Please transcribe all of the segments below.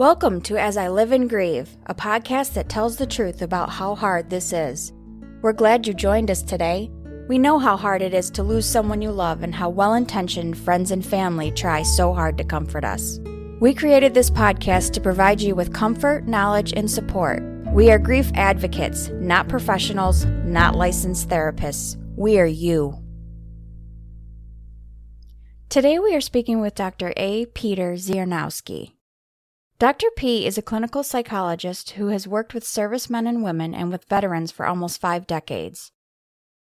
Welcome to As I Live and Grieve, a podcast that tells the truth about how hard this is. We're glad you joined us today. We know how hard it is to lose someone you love and how well-intentioned friends and family try so hard to comfort us. We created this podcast to provide you with comfort, knowledge, and support. We are grief advocates, not professionals, not licensed therapists. We are you. Today we are speaking with Dr. A. Peter Ziarnowski. Dr. P is a clinical psychologist who has worked with servicemen and women and with veterans for almost 5 decades.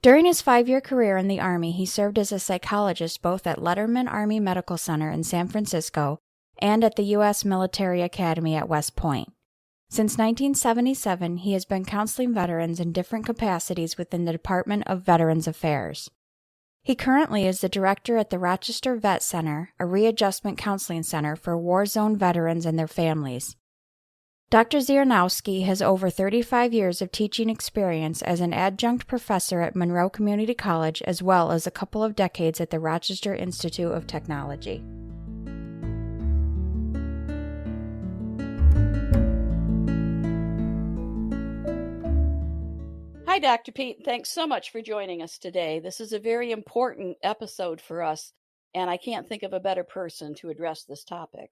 During his 5-year career in the Army, he served as a psychologist both at Letterman Army Medical Center in San Francisco and at the U.S. Military Academy at West Point. Since 1977, he has been counseling veterans in different capacities within the Department of Veterans Affairs. He currently is the director at the Rochester Vet Center, a Readjustment Counseling Center for war zone veterans and their families. Dr. Ziarnowski has over 35 years of teaching experience as an adjunct professor at Monroe Community College, as well as a couple of decades at the Rochester Institute of Technology. Hi, Dr. Pete. Thanks so much for joining us today. This is a very important episode for us, and I can't think of a better person to address this topic.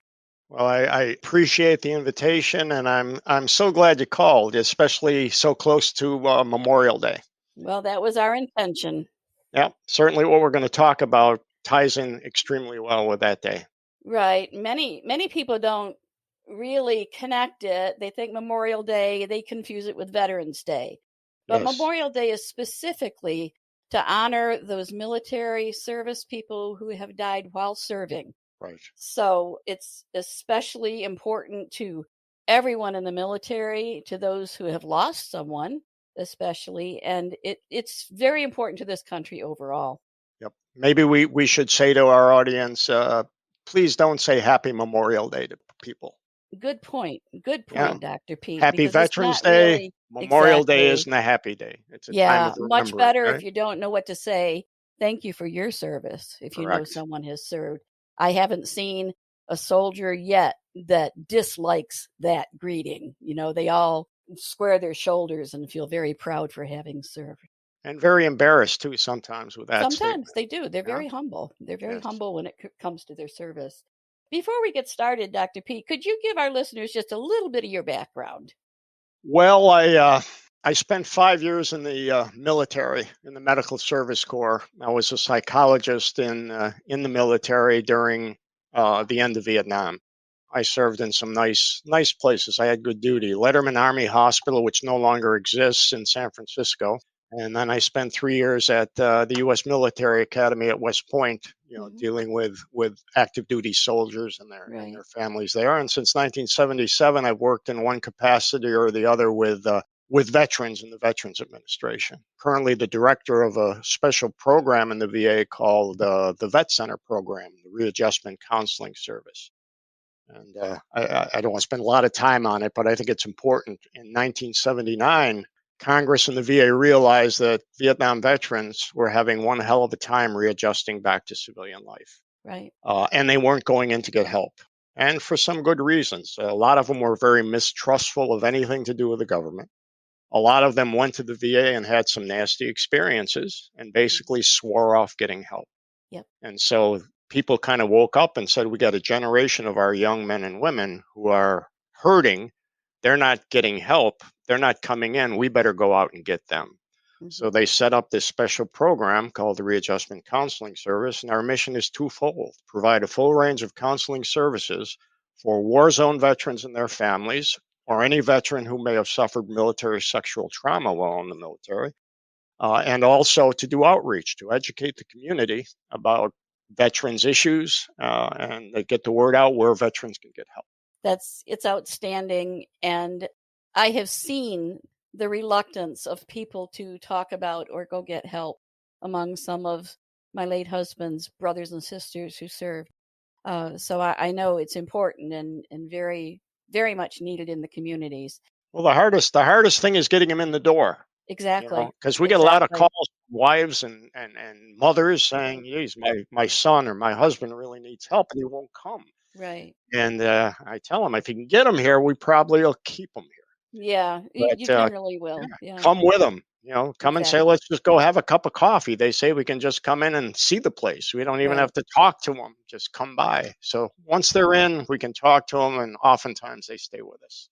Well, I appreciate the invitation, and I'm so glad you called, especially so close to Memorial Day. Well, that was our intention. Yeah, certainly what we're going to talk about ties in extremely well with that day. Right. Many people don't really connect it. They think Memorial Day, they confuse it with Veterans Day. But Yes. Memorial Day is specifically to honor those military service people who have died while serving. Right. So it's especially important to everyone in the military, to those who have lost someone, especially. And it's very important to this country overall. Yep. Maybe we should say to our audience, please don't say Happy Memorial Day to people. Good point. Good Yeah. point, Dr. Pete. Happy because it's Veterans not Day. really- Memorial Day Exactly. isn't a happy day. It's a time Yeah, of much remembering, better right? if you don't know what to say. Thank you for your service. If you know Correct. someone has served, I haven't seen a soldier yet that dislikes that greeting. You know, they all square their shoulders and feel very proud for having served. And very embarrassed too sometimes with that Sometimes statement. they do. They're Yeah. very humble. They're very Yes. humble when it comes to their service. Before we get started, Dr. P, could you give our listeners just a little bit of your background? Well, I spent 5 years in the military, in the Medical Service Corps. I was a psychologist in the military during the end of Vietnam. I served in some nice places. I had good duty. Letterman Army Hospital, which no longer exists, in San Francisco. And then I spent 3 years at the U.S. Military Academy at West Point, dealing with active duty soldiers and their families there. And since 1977, I've worked in one capacity or the other with veterans in the Veterans Administration. Currently the director of a special program in the VA called the Vet Center program, the Readjustment Counseling Service. And I don't want to spend a lot of time on it, but I think it's important. In 1979, Congress and the VA realized that Vietnam veterans were having one hell of a time readjusting back to civilian life. Right. And they weren't going in to get help. And for some good reasons. A lot of them were very mistrustful of anything to do with the government. A lot of them went to the VA and had some nasty experiences and basically swore off getting help. Yep. And so people kind of woke up and said, we got a generation of our young men and women who are hurting. They're not getting help. They're not coming in. We better go out and get them. Mm-hmm. So they set up this special program called the Readjustment Counseling Service. And our mission is twofold: provide a full range of counseling services for war zone veterans and their families, or any veteran who may have suffered military sexual trauma while in the military, and also to do outreach, to educate the community about veterans' issues and get the word out where veterans can get help. It's outstanding. And I have seen the reluctance of people to talk about or go get help among some of my late husband's brothers and sisters who served. So I know it's important and very, very much needed in the communities. Well, the hardest thing is getting them in the door. Exactly. Because we get a lot of calls from wives and mothers saying, geez, my son or my husband really needs help and he won't come. Right. And I tell them, if you can get them here, we probably will keep them here. Yeah. You But generally will. Yeah. come with them. Come and say, Exactly. let's just go have a cup of coffee. They say we can just come in and see the place. We don't even Right. have to talk to them. Just come by. So once they're in, we can talk to them, and oftentimes they stay with us.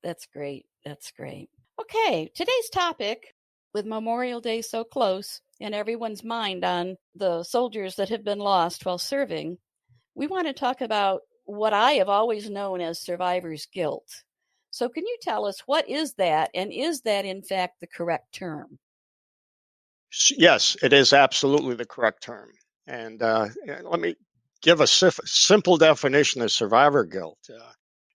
That's great. That's great. Okay, today's topic, with Memorial Day so close and everyone's mind on the soldiers that have been lost while serving, we want to talk about what I have always known as survivor's guilt. So can you tell us, what is that, and is that in fact the correct term? Yes, it is absolutely the correct term. And let me give a simple definition of survivor guilt.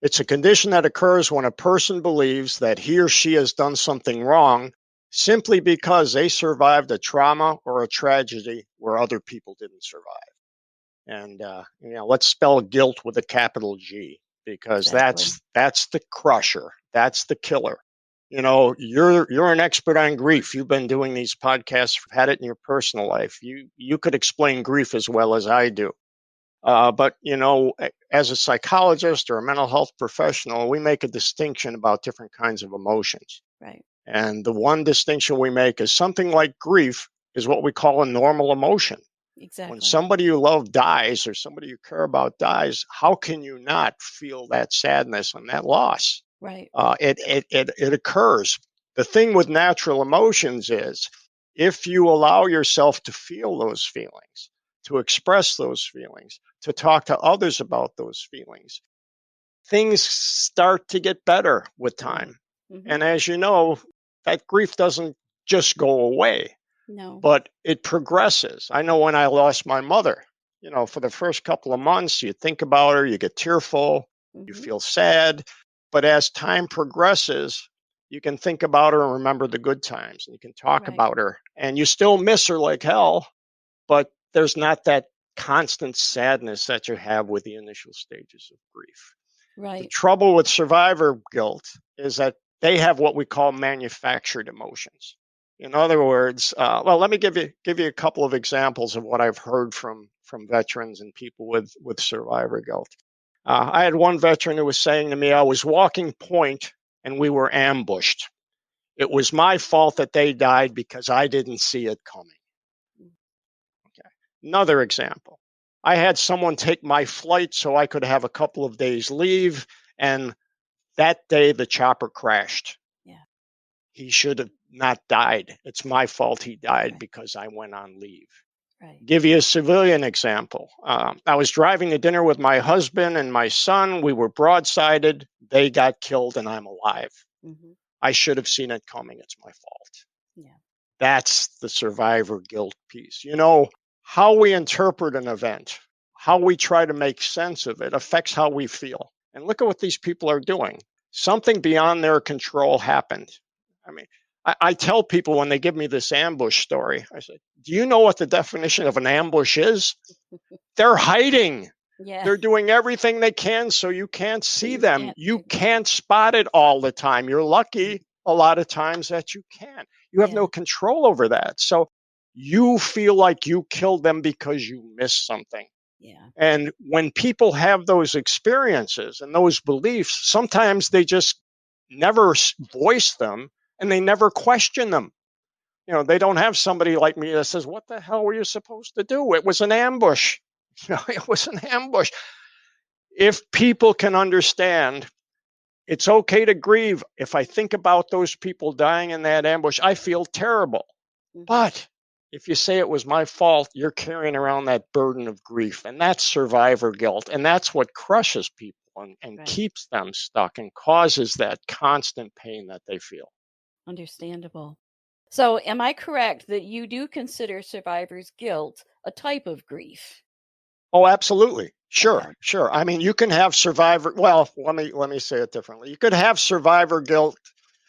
It's a condition that occurs when a person believes that he or she has done something wrong simply because they survived a trauma or a tragedy where other people didn't survive. And let's spell guilt with a capital G, because Exactly. that's the crusher. That's the killer. You're an expert on grief. You've been doing these podcasts, had it in your personal life. You could explain grief as well as I do. But as a psychologist or a mental health professional, we make a distinction about different kinds of emotions. Right. And the one distinction we make is something like grief is what we call a normal emotion. Exactly. When somebody you love dies or somebody you care about dies, how can you not feel that sadness and that loss? Right. It occurs. The thing with natural emotions is, if you allow yourself to feel those feelings, to express those feelings, to talk to others about those feelings, things start to get better with time. Mm-hmm. And as you know, that grief doesn't just go away. No. But it progresses. I know when I lost my mother, for the first couple of months, you think about her, you get tearful, you feel sad. But as time progresses, you can think about her and remember the good times, and you can talk about her, and you still miss her like hell, but there's not that constant sadness that you have with the initial stages of grief. Right. The trouble with survivor guilt is that they have what we call manufactured emotions. In other words, let me give you a couple of examples of what I've heard from veterans and people with survivor guilt. I had one veteran who was saying to me, I was walking point and we were ambushed. It was my fault that they died because I didn't see it coming. Okay. Another example. I had someone take my flight so I could have a couple of days leave, and that day the chopper crashed. Yeah. He should have not died. It's my fault he died because I went on leave. Right. Give you a civilian example. I was driving to dinner with my husband and my son. We were broadsided. They got killed and I'm alive. Mm-hmm. I should have seen it coming. It's my fault. Yeah. That's the survivor guilt piece. How we interpret an event, how we try to make sense of it affects how we feel. And look at what these people are doing. Something beyond their control happened. I mean, I tell people when they give me this ambush story, I say, do you know what the definition of an ambush is? They're hiding. Yeah. They're doing everything they can so you can't see them. You can't spot it all the time. You're lucky a lot of times that you can. You have no control over that. So you feel like you killed them because you missed something. Yeah. And when people have those experiences and those beliefs, sometimes they just never voice them and they never question them. They don't have somebody like me that says, what the hell were you supposed to do? It was an ambush. It was an ambush. If people can understand, it's okay to grieve. If I think about those people dying in that ambush, I feel terrible. Mm-hmm. But if you say it was my fault, you're carrying around that burden of grief. And that's survivor guilt. And that's what crushes people and keeps them stuck and causes that constant pain that they feel. Understandable. So am I correct that you do consider survivor's guilt a type of grief? Oh, absolutely. Sure, Okay. sure. I mean, you can have survivor. Well, let me say it differently. You could have survivor guilt.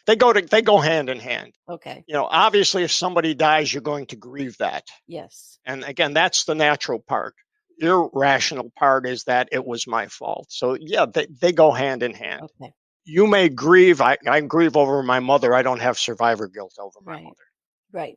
They go hand in hand. Okay. Obviously, if somebody dies, you're going to grieve that. Yes. And again, that's the natural part. Irrational part is that it was my fault. So yeah, they go hand in hand. Okay. You may grieve. I grieve over my mother. I don't have survivor guilt over my mother.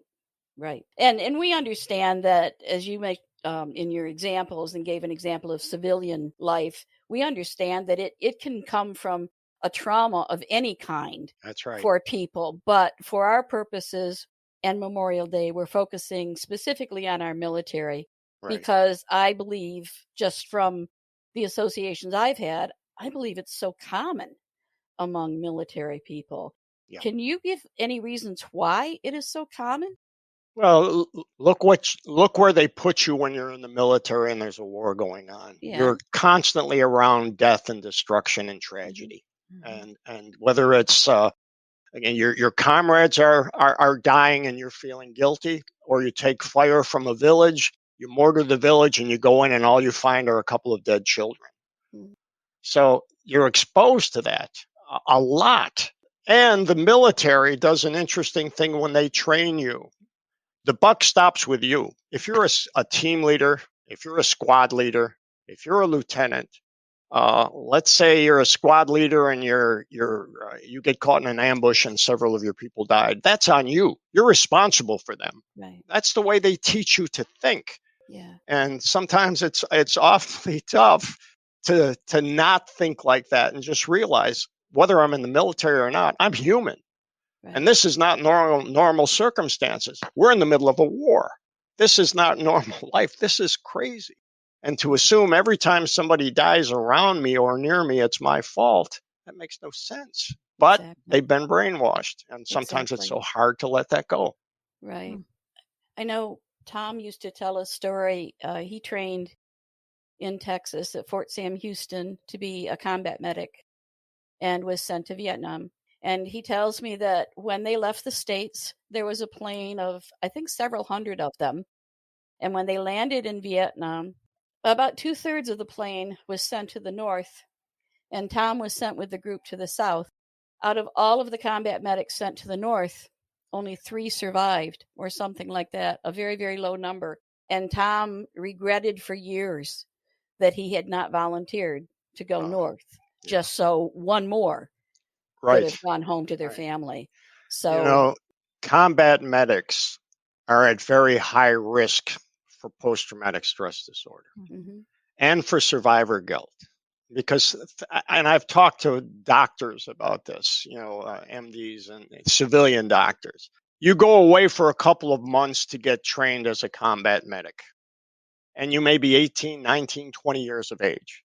Right. And we understand that, as you in your examples and gave an example of civilian life, we understand that it can come from a trauma of any kind. That's right. For people. But for our purposes and Memorial Day, we're focusing specifically on our military, Right. because I believe, just from the associations I've had, I believe it's so common among military people. Yeah. Can you give any reasons why it is so common? Well, look where they put you when you're in the military and there's a war going on. Yeah. You're constantly around death and destruction and tragedy. Mm-hmm. And whether it's again, your comrades are dying and you're feeling guilty, or you take fire from a village, you mortar the village and you go in and all you find are a couple of dead children. Mm-hmm. So you're exposed to that a lot. And the military does an interesting thing when they train you. The buck stops with you. If you're a team leader, if you're a squad leader, if you're a lieutenant, let's say you're a squad leader and you get caught in an ambush and several of your people died. That's on you. You're responsible for them. Right. That's the way they teach you to think. Yeah. And sometimes it's awfully tough to not think like that and just realize, whether I'm in the military or not, I'm human. Right. And this is not normal circumstances. We're in the middle of a war. This is not normal life. This is crazy. And to assume every time somebody dies around me or near me, it's my fault, that makes no sense. But Exactly. they've been brainwashed. And sometimes it's so hard to let that go. Right. I know Tom used to tell a story. He trained in Texas at Fort Sam Houston to be a combat medic and was sent to Vietnam. And he tells me that when they left the States, there was a plane of, I think, several hundred of them. And when they landed in Vietnam, about 2/3 of the plane was sent to the north, and Tom was sent with the group to the south. Out of all of the combat medics sent to the north, only 3 survived, or something like that, a very, very low number. And Tom regretted for years that he had not volunteered to go north, just so one more could have gone home to their family. So, combat medics are at very high risk for post-traumatic stress disorder and for survivor guilt. Because, and I've talked to doctors about this, MDs and civilian doctors. You go away for a couple of months to get trained as a combat medic, and you may be 18, 19, 20 years of age,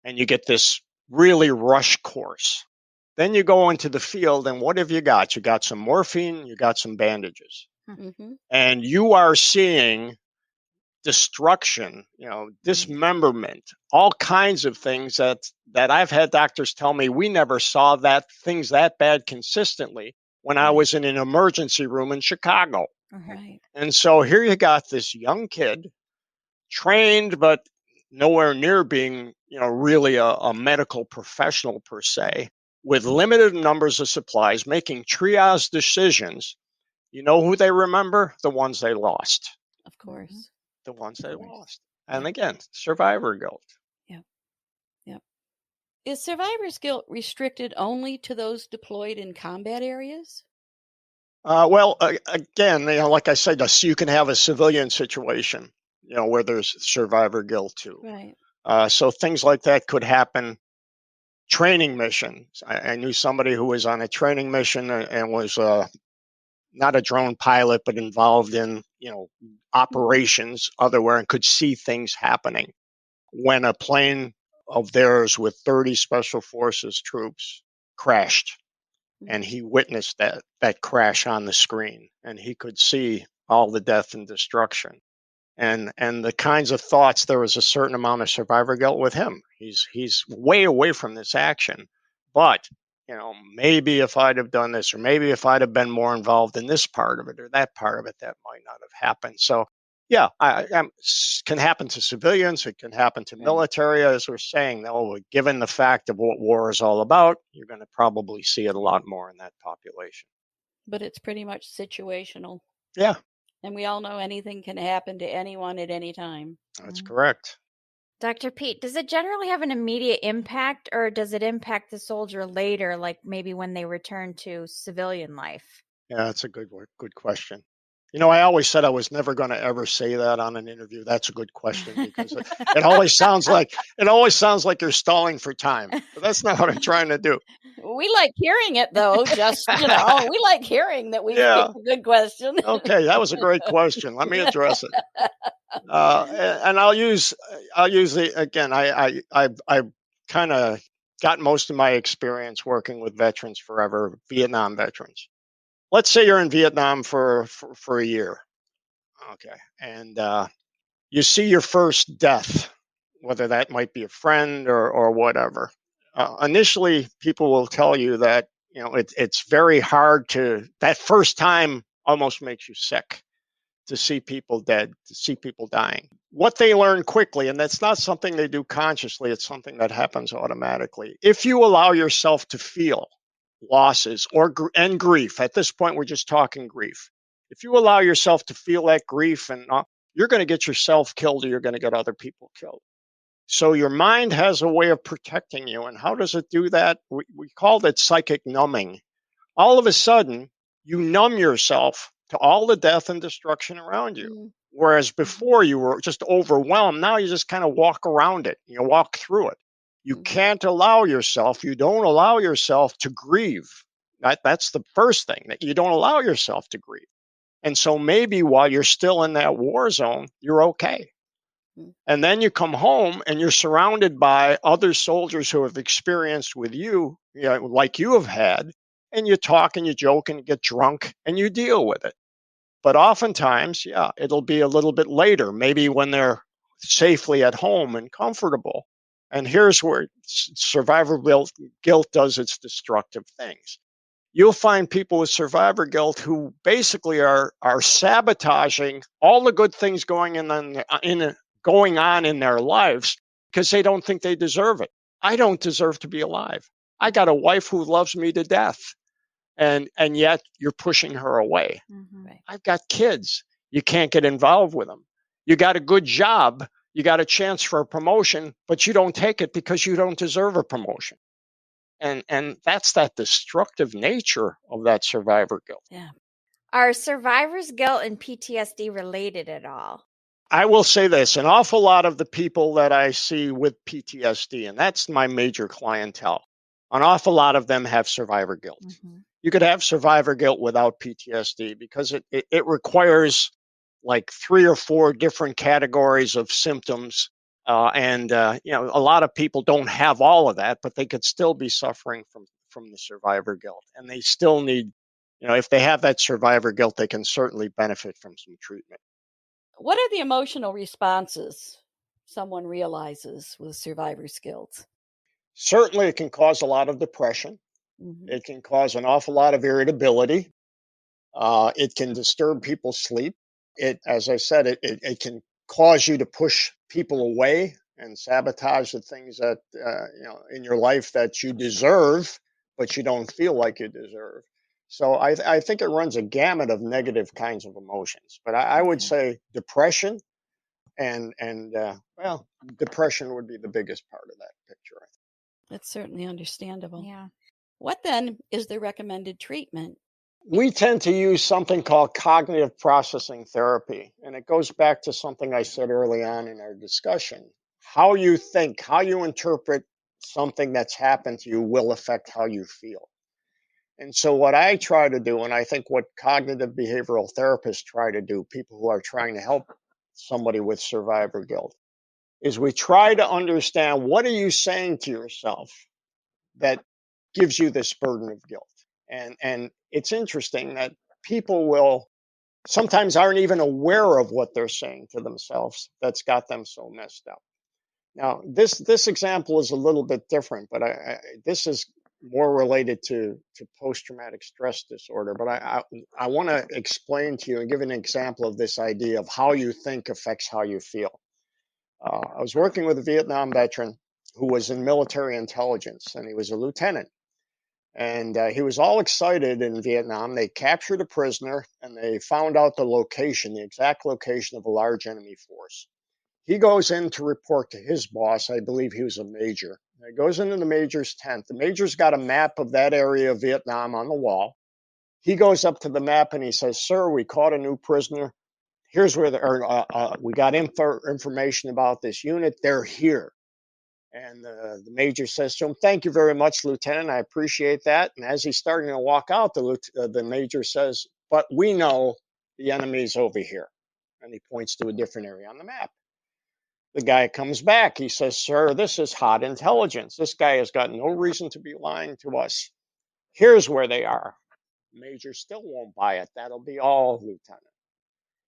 and you get this really rush course. Then you go into the field, and what have you got? You got some morphine, you got some bandages. And you are seeing destruction, dismemberment, all kinds of things that I've had doctors tell me, we never saw things that bad consistently when I was in an emergency room in Chicago. Right. And so here you got this young kid, trained, but nowhere near being, really a medical professional per se, with limited numbers of supplies, making triage decisions. You know who they remember? The ones they lost. Of course. The ones they lost. And again, survivor guilt. Yeah. Yeah. Is survivor's guilt restricted only to those deployed in combat areas? Well, again, like I said, you can have a civilian situation, where there's survivor guilt too. Right. So things like that could happen. Training missions. I knew somebody who was on a training mission and was not a drone pilot, but involved in, operations otherwhere, and could see things happening. When a plane of theirs with 30 Special Forces troops crashed, and he witnessed that crash on the screen, and he could see all the death and destruction. And the kinds of thoughts, there was a certain amount of survivor guilt with him. He's way away from this action, but maybe if I'd have done this, or maybe if I'd have been more involved in this part of it or that part of it, that might not have happened. So yeah, can happen to civilians. It can happen to military, as we're saying. Given the fact of what war is all about, you're going to probably see it a lot more in that population. But it's pretty much situational. Yeah. And we all know anything can happen to anyone at any time. That's correct. Dr. Pete, does it generally have an immediate impact, or does it impact the soldier later, like maybe when they return to civilian life? Yeah, that's a good question. I always said I was never going to ever say that on an interview. That's a good question because it always sounds like you're stalling for time. But that's not what I'm trying to do. We like hearing it, though. Just we like hearing that we Yeah. picked a good question. Okay, that was a great question. Let me address it. And I'll use the again. I've kind of got most of my experience working with veterans forever, Vietnam veterans. Let's say you're in Vietnam for a year. Okay. And you see your first death, whether that might be a friend or whatever. Initially, people will tell you that, it's very hard that first time almost makes you sick to see people dead, to see people dying. What they learn quickly, and that's not something they do consciously, it's something that happens automatically. If you allow yourself to feel losses and grief, at this point, we're just talking grief. If you allow yourself to feel that grief, and you're going to get yourself killed or you're going to get other people killed. So your mind has a way of protecting you. And how does it do that? We called it psychic numbing. All of a sudden, you numb yourself to all the death and destruction around you. Mm. Whereas before you were just overwhelmed. Now you just kind of walk around it. You walk through it. You don't allow yourself to grieve. That's the first thing, that you don't allow yourself to grieve. And so maybe while you're still in that war zone, you're okay. And then you come home and you're surrounded by other soldiers who have experienced with you, like you have had, and you talk and you joke and you get drunk and you deal with it. But oftentimes, it'll be a little bit later, maybe when they're safely at home and comfortable. And here's where survivor guilt does its destructive things. You'll find people with survivor guilt who basically are sabotaging all the good things going on in their lives because they don't think they deserve it. I don't deserve to be alive. I got a wife who loves me to death, and yet you're pushing her away. Mm-hmm. Right. I've got kids. You can't get involved with them. You got a good job. You got a chance for a promotion, but you don't take it because you don't deserve a promotion. And that's that destructive nature of that survivor guilt. Yeah. Are survivor's guilt and PTSD related at all? I will say this, an awful lot of the people that I see with PTSD, and that's my major clientele, an awful lot of them have survivor guilt. Mm-hmm. You could have survivor guilt without PTSD because it requires like 3 or 4 different categories of symptoms. A lot of people don't have all of that, but they could still be suffering from the survivor guilt. And they still need, if they have that survivor guilt, they can certainly benefit from some treatment. What are the emotional responses someone realizes with survivor's guilt? Certainly, it can cause a lot of depression. Mm-hmm. It can cause an awful lot of irritability. It can disturb people's sleep. As I said, it can cause you to push people away and sabotage the things that in your life that you deserve, but you don't feel like you deserve. So I think it runs a gamut of negative kinds of emotions. But I would say depression and depression would be the biggest part of that picture. I think. That's certainly understandable. Yeah. What then is the recommended treatment? We tend to use something called cognitive processing therapy, and it goes back to something I said early on in our discussion. How you think, how you interpret something that's happened to you will affect how you feel. And so what I try to do, and I think what cognitive behavioral therapists try to do, people who are trying to help somebody with survivor guilt, is we try to understand, what are you saying to yourself that gives you this burden of guilt? And it's interesting that people will sometimes aren't even aware of what they're saying to themselves that's got them so messed up. Now, this example is a little bit different, but this is more related to post-traumatic stress disorder. But I want to explain to you and give an example of this idea of how you think affects how you feel. I was working with a Vietnam veteran who was in military intelligence, and he was a lieutenant. And he was all excited in Vietnam. They captured a prisoner, and they found out the exact location of a large enemy force. He goes in to report to his boss. I believe he was a major. He goes into the major's tent. The major's got a map of that area of Vietnam on the wall. He goes up to the map and he says, "Sir, we caught a new prisoner. Here's where we got information about this unit. They're here." And the major says to him, "Thank you very much, Lieutenant. I appreciate that." And as he's starting to walk out, the major says, "But we know the enemy's over here." And he points to a different area on the map. The guy comes back. He says, "Sir, this is hot intelligence. This guy has got no reason to be lying to us. Here's where they are." Major still won't buy it. "That'll be all, Lieutenant."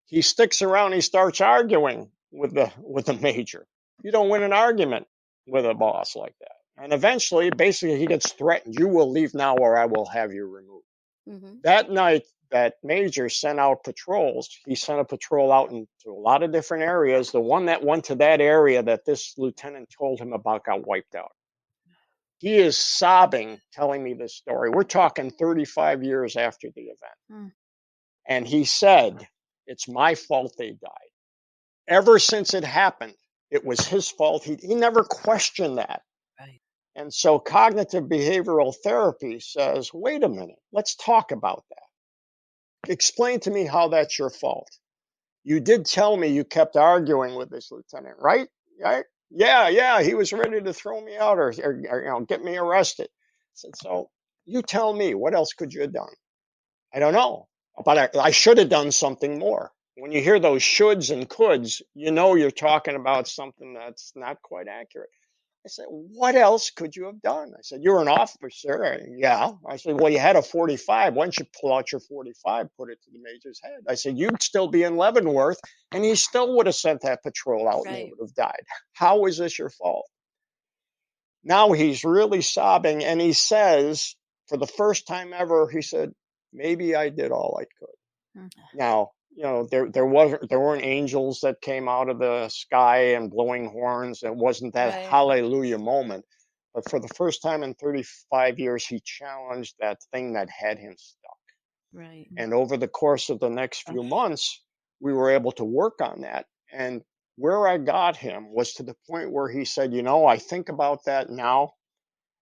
He sticks around. He starts arguing with the major. You don't win an argument with a boss like that. And eventually, basically, he gets threatened. "You will leave now or I will have you removed." Mm-hmm. That night, that major sent out patrols. He sent a patrol out into a lot of different areas. The one that went to that area that this lieutenant told him about got wiped out. He is sobbing, telling me this story. We're talking 35 years after the event. And he said, "It's my fault they died. Ever since it happened, it was his fault." He never questioned that. Right. And so cognitive behavioral therapy says, "Wait a minute, let's talk about that. Explain to me how that's your fault. You did tell me you kept arguing with this lieutenant, right? Right? Yeah, he was ready to throw me out or get me arrested." I said, "So you tell me, what else could you have done?" "I don't know, but I should have done something more." When you hear those shoulds and coulds, you know you're talking about something that's not quite accurate. I said, "What else could you have done?" I said, "You're an officer." "Yeah." I said, "Well, you had a 45. Why don't you pull out your 45, put it to the major's head?" I said, "You'd still be in Leavenworth, and he still would have sent that patrol out and they Right. would have died. How is this your fault?" Now he's really sobbing, and he says, for the first time ever, he said, "Maybe I did all I could." Now, there weren't angels that came out of the sky and blowing horns. It wasn't that Right. hallelujah moment. But for the first time in 35 years, he challenged that thing that had him stuck. Right. And over the course of the next few months, we were able to work on that. And where I got him was to the point where he said, "I think about that now,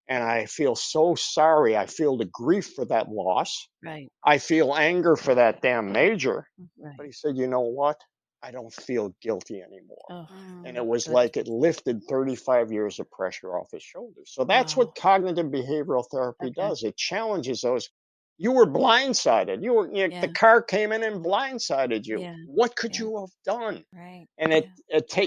and I feel so sorry. I feel the grief for that loss. Right. I feel anger for that damn major." But Right. he said, "You know what? I don't feel guilty anymore." Oh, And it was good. like it lifted 35 years of pressure off his shoulders. So that's Wow. what cognitive behavioral therapy Okay. does. It challenges those. You were blindsided. Yeah. The car came in and blindsided you. Yeah. What could Yeah. you have done? Right. And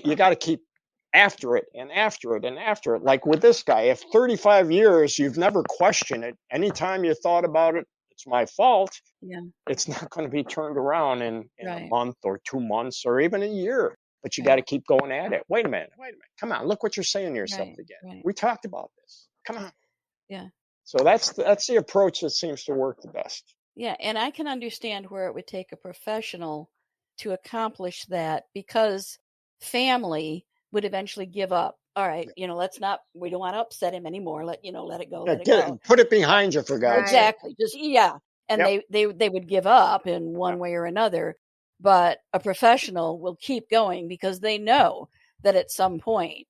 you got to keep after it and after it and after it. Like with this guy, if 35 years you've never questioned it, anytime you thought about it, "It's my fault," Yeah. it's not going to be turned around in a Right. month or 2 months or even a year. But you got to keep going at it. Wait a minute. Come on, look what you're saying to yourself Right. again. Right. We talked about this. Come on. Yeah. So that's the approach that seems to work the best. Yeah. And I can understand where it would take a professional to accomplish that, because family would eventually give up. All right, we don't want to upset him anymore. Let it go, let it go. Put it behind you, for God's sake. Exactly. Just, yeah. And Yep. they would give up in one way or another, but a professional will keep going because they know that at some point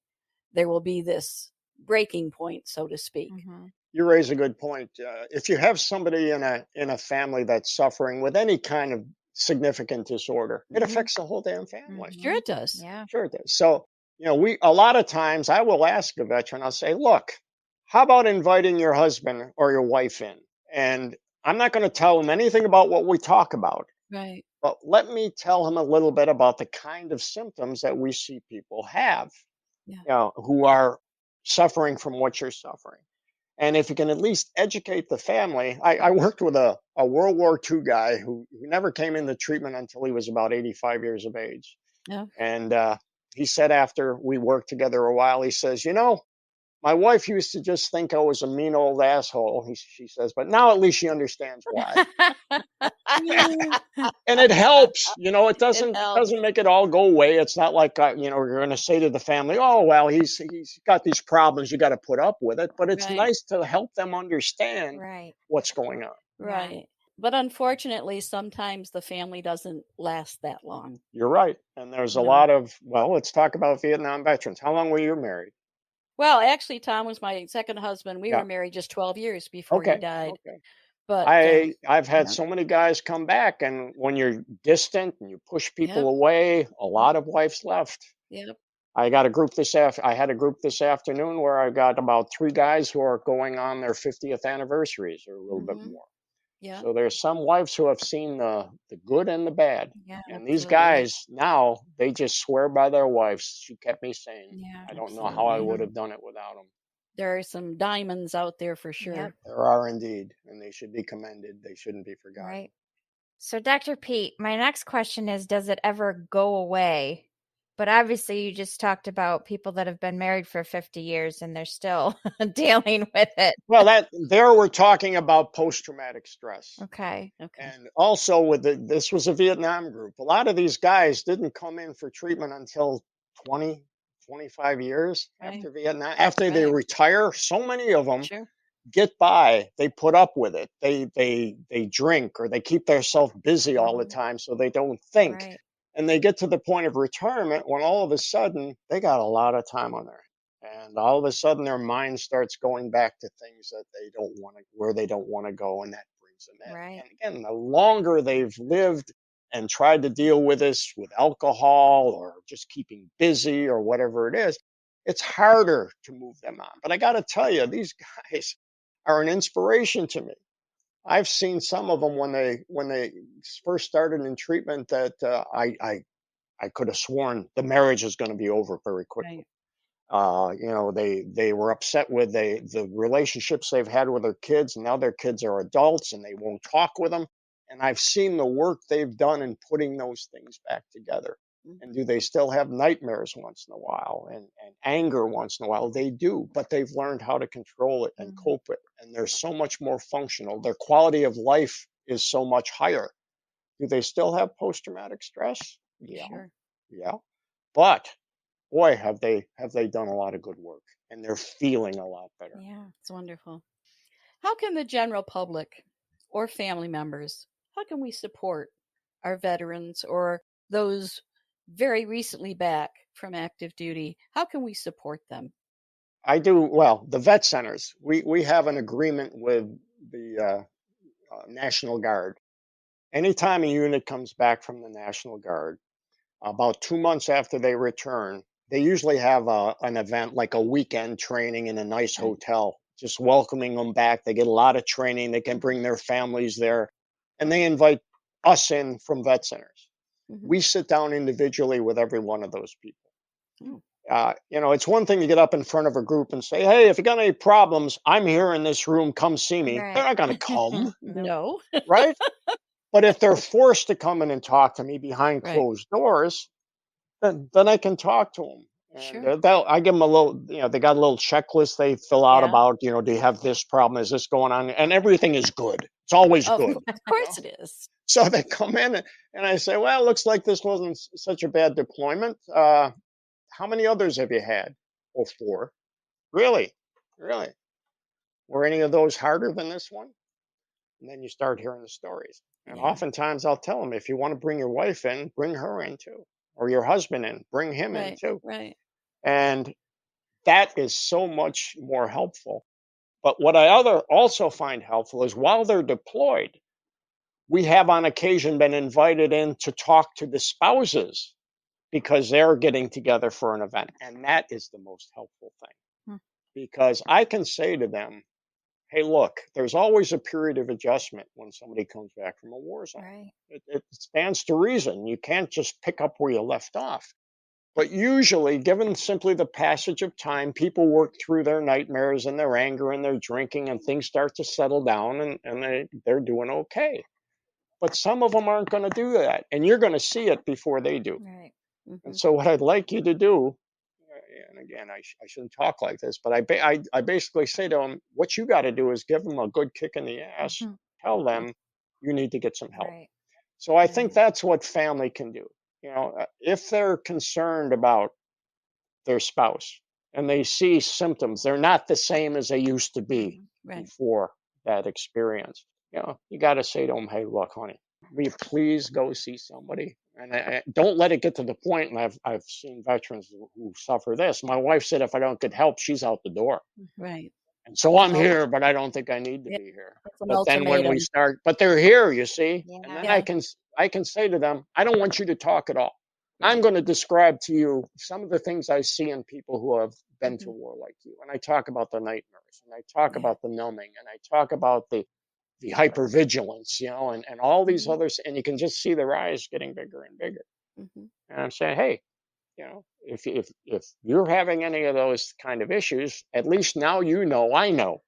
there will be this breaking point, so to speak. You raise a good point. If you have somebody in a family that's suffering with any kind of significant disorder, it affects the whole damn family. Sure it does. Yeah. Sure it does. So, a lot of times I will ask a veteran, I'll say, "Look, how about inviting your husband or your wife in? And I'm not going to tell him anything about what we talk about, Right. but let me tell him a little bit about the kind of symptoms that we see people have, who are suffering from what you're suffering. And if you can at least educate the family." I worked with a World War II guy who never came into treatment until he was about 85 years of age. Yeah. And he said, after we worked together a while, he says, "My wife used to just think I was a mean old asshole," she says, "but now at least she understands why." And it helps. It doesn't make it all go away. It's not like you're going to say to the family, "Oh, well, he's got these problems, you got to put up with it." But it's nice to help them understand what's going on. Right. But unfortunately, sometimes the family doesn't last that long. You're right. And there's a lot of, let's talk about Vietnam veterans. How long were you married? Well, actually, Tom was my second husband. We were married just 12 years before he died. Okay. But I've had yeah. so many guys come back, and when you're distant and you push people Yep. away, a lot of wives left. Yep. I had a group this afternoon where I got about 3 guys who are going on their 50th anniversaries or a little bit more. Yeah. So there's some wives who have seen the good and the bad. Yeah. And these Absolutely. guys now, they just swear by their wives. She kept me sane. Yeah. I don't know how I Absolutely. would have done it without them. There are some diamonds out there for sure. Yep. There are indeed, and they should be commended. They shouldn't be forgotten. Right. So, Dr. Pete, my next question is, does it ever go away? But obviously, you just talked about people that have been married for 50 years and they're still dealing with it. Well, there we're talking about post-traumatic stress. Okay. And also this was a Vietnam group. A lot of these guys didn't come in for treatment until 20, 25 years after Vietnam. After they retire, so many of them get by. They put up with it. They drink or they keep themselves busy all the time so they don't think. Right. And they get to the point of retirement when all of a sudden they got a lot of time on their hands. And all of a sudden their mind starts going back to things that they don't want to, where they don't want to go, and that brings them in. Right. And again, the longer they've lived and tried to deal with this with alcohol or just keeping busy or whatever it is, it's harder to move them on. But I got to tell you, these guys are an inspiration to me. I've seen some of them when they first started in treatment that I could have sworn the marriage is going to be over very quickly. They were upset with the relationships they've had with their kids, and now their kids are adults and they won't talk with them. And I've seen the work they've done in putting those things back together. And do they still have nightmares once in a while and anger once in a while? They do, but they've learned how to control it and cope with it. And they're so much more functional. Their quality of life is so much higher. Do they still have post-traumatic stress? Yeah. Sure. Yeah. But boy, have they done a lot of good work, and they're feeling a lot better. Yeah. It's wonderful. How can the general public or family members, how can we support our veterans or those very recently back from active duty? How can we support them? I do. Well, the vet centers, we have an agreement with the National Guard. Anytime a unit comes back from the National Guard, about 2 months after they return, they usually have an event like a weekend training in a nice hotel, just welcoming them back. They get a lot of training. They can bring their families there, and they invite us in from vet centers. We sit down individually with every one of those people. It's one thing to get up in front of a group and say, hey, if you got any problems, I'm here in this room, come see me. Right. They're not going to come. No. Right? But if they're forced to come in and talk to me behind closed doors, then I can talk to them. And I give them a little, they got a little checklist they fill out about, do you have this problem? Is this going on? And everything is good. It's always good. Of course it is. So they come in and I say, well, it looks like this wasn't such a bad deployment. How many others have you had? Oh, 4. Really? Really? Were any of those harder than this one? And then you start hearing the stories. And oftentimes I'll tell them, if you want to bring your wife in, bring her in too. Or your husband in, bring him in too. Right. And that is so much more helpful. But what I also find helpful is while they're deployed, we have on occasion been invited in to talk to the spouses because they're getting together for an event. And that is the most helpful thing. Because I can say to them, hey, look, there's always a period of adjustment when somebody comes back from a war zone. Right. It stands to reason. You can't just pick up where you left off. But usually, given simply the passage of time, people work through their nightmares and their anger and their drinking, and things start to settle down, and they're doing okay. But some of them aren't going to do that, and you're going to see it before they do. Right. And so what I'd like you to do, and again, I shouldn't talk like this, but I basically say to them, what you got to do is give them a good kick in the ass. Tell them you need to get some help. Right. So I think that's what family can do. If they're concerned about their spouse and they see symptoms, they're not the same as they used to be before that experience. You got to say to them, hey, look, honey, will you please go see somebody? And I don't let it get to the point, and I've seen veterans who suffer this. My wife said if I don't get help, she's out the door. Right. And so I'm Well, here, but I don't think I need to yeah, be here. that's an But then when we ultimatum. start, but they're here, you see, and Yeah. then Yeah. I can say to them, I don't want you to talk at all. I'm Right. going to describe to you some of the things I see in people who have been to Mhm. war like you. And I talk about the nightmares, and I talk Yeah. about the numbing, and I talk about the hypervigilance, and all these Mhm. others, and you can just see their eyes getting bigger and bigger. Mhm. And I'm saying, hey, if you're having any of those kind of issues, at least now I know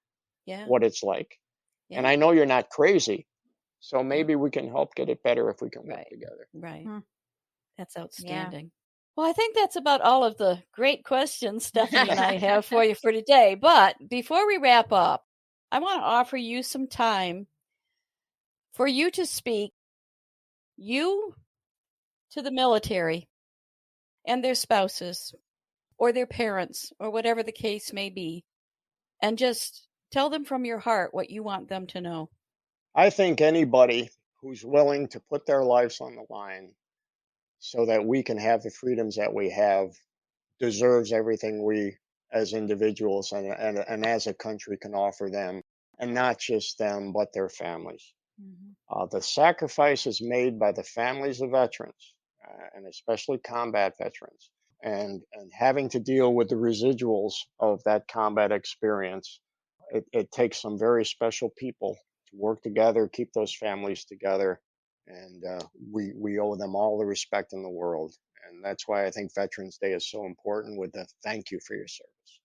Yeah. what it's like, and Yeah. I know you're not crazy. So Yeah. maybe we can help get it better if we can work Right. together. Right. Hmm. That's Yeah. outstanding. Well, I think that's about all of the great questions Stephanie and I have for you for today. But before we wrap up, I want to offer you some time for you to speak, you to the military and their spouses or their parents or whatever the case may be, and just tell them from your heart what you want them to know. I think anybody who's willing to put their lives on the line so that we can have the freedoms that we have deserves everything we as individuals and as a country can offer them, and not just them, but their families. The sacrifices made by the families of veterans, and especially combat veterans, and having to deal with the residuals of that combat experience, it takes some very special people to work together, keep those families together, and we owe them all the respect in the world. And that's why I think Veterans Day is so important, with the thank you for your service.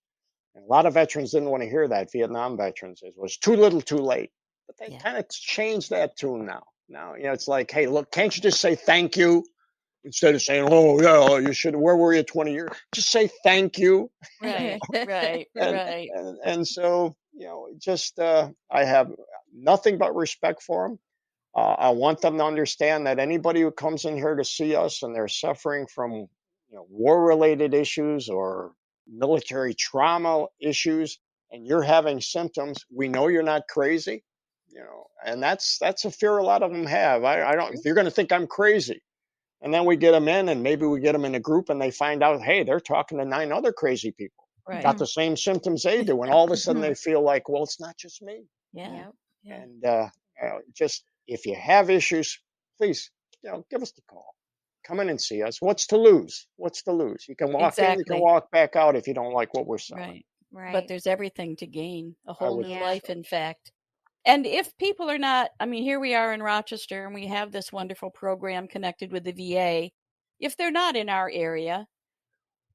And a lot of veterans didn't want to hear that. Vietnam veterans, it was too little, too late. But they Yeah. kind of changed that tune now. Now, it's like, hey, look, can't you just say thank you instead of saying, oh, yeah, you should, where were you 20 years? Just say thank you. Right. Right. And, Right. and so, just I have nothing but respect for them. I want them to understand that anybody who comes in here to see us and they're suffering from war-related issues or military trauma issues, and you're having symptoms, we know you're not crazy. And that's a fear a lot of them have. I don't. You're going to think I'm crazy, and then we get them in, and maybe we get them in a group, and they find out, hey, they're talking to 9 other crazy people, Right. got the same symptoms they do, and all of a sudden they feel like, well, it's not just me. Yeah. Yeah. And just if you have issues, please, give us the call. Come in and see us. What's to lose? What's to lose? You can walk in, you can Exactly. walk back out if you don't like what we're selling. Right. But there's everything to gain, a I whole would new think life, so. in fact. And if people are not, I mean, here we are in Rochester and we have this wonderful program connected with the VA. If they're not in our area,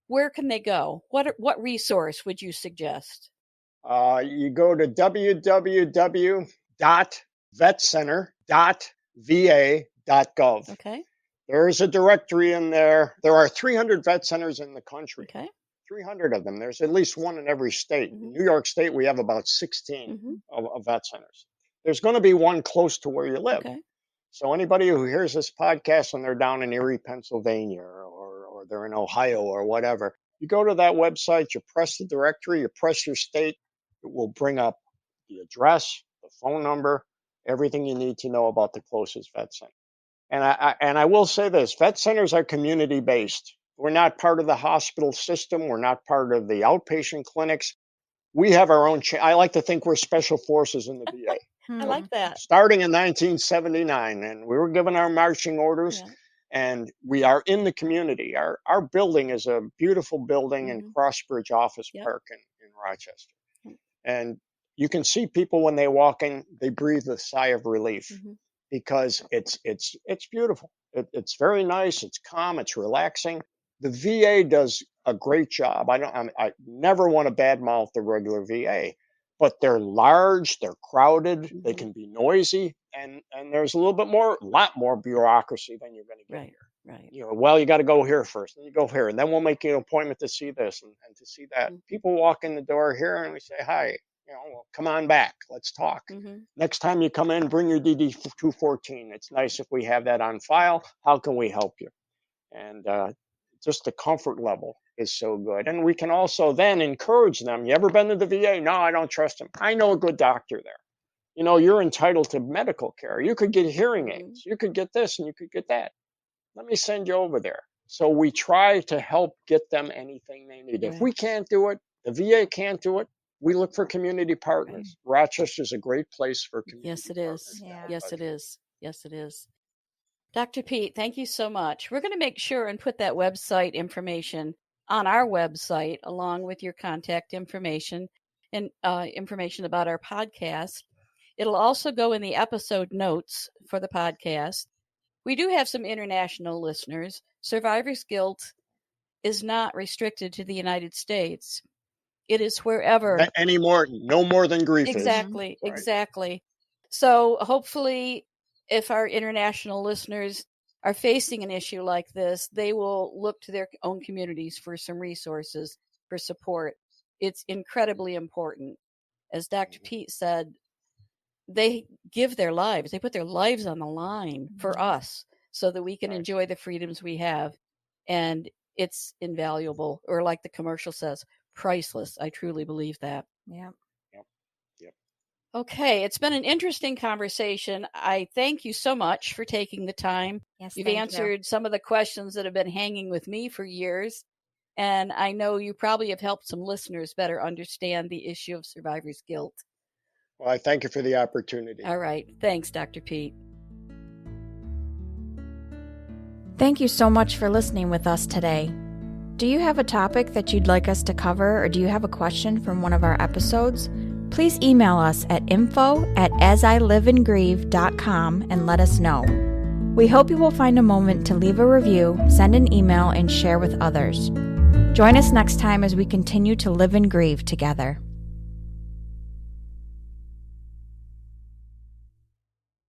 where can they go? What resource would you suggest? You go to www.vetcenter.va.gov. Okay. There's a directory in there. There are 300 vet centers in the country. Okay. 300 of them. There's at least one in every state. In New York State, we have about 16 of vet centers. There's going to be one close to where you live. Okay. So anybody who hears this podcast and they're down in Erie, Pennsylvania, or they're in Ohio or whatever, you go to that website, you press the directory, you press your state, it will bring up the address, the phone number, everything you need to know about the closest vet center. And I will say this, vet centers are community based. We're not part of the hospital system. We're not part of the outpatient clinics. We have our own. I like to think we're special forces in the VA. I like that. Starting in 1979, and we were given our marching orders, Yeah. and we are in the community. Our building is a beautiful building in Crossbridge Office Yep. Park in Rochester. And you can see people when they walk in, they breathe a sigh of relief because it's beautiful. It's very nice. It's calm. It's relaxing. The VA does a great job. I never want to badmouth the regular VA, but they're large, they're crowded, they can be noisy, and there's a lot more bureaucracy than you're going to get here. Right. You got to go here first, and you go here, and then we'll make you an appointment to see this and to see that. People walk in the door here, and we say, hi, well, come on back. Let's talk. Next time you come in, bring your DD-214. It's nice if we have that on file. How can we help you? And just the comfort level is so good. And we can also then encourage them. You ever been to the VA? No, I don't trust him. I know a good doctor there. You're entitled to medical care. You could get hearing aids. You could get this and you could get that. Let me send you over there. So we try to help get them anything they need. If we can't do it, the VA can't do it, we look for community partners. Rochester is a great place for community Yes, it partners. is. Yeah. Yes, it is. Yes, it is. Dr. Pete, thank you so much. We're going to make sure and put that website information on our website along with your contact information and information about our podcast. It'll also go in the episode notes for the podcast. We do have some international listeners. Survivor's guilt is not restricted to the United States. It is wherever. No more than grief Exactly, is. Right? exactly. So hopefully, if our international listeners are facing an issue like this, they will look to their own communities for some resources, for support. It's incredibly important. As Dr. Pete said, they give their lives, they put their lives on the line for us so that we can enjoy the freedoms we have. And it's invaluable, or like the commercial says, priceless. I truly believe that. Yeah. Okay, it's been an interesting conversation. I thank you so much for taking the time. Yes, You've thank answered some of the questions that have been hanging with me for years. And I know you probably have helped some listeners better understand the issue of survivor's guilt. Well, I thank you for the opportunity. All right. Thanks, Dr. Pete. Thank you so much for listening with us today. Do you have a topic that you'd like us to cover, or do you have a question from one of our episodes? Please email us at info@asiliveandgrieve.com and let us know. We hope you will find a moment to leave a review, send an email, and share with others. Join us next time as we continue to live and grieve together.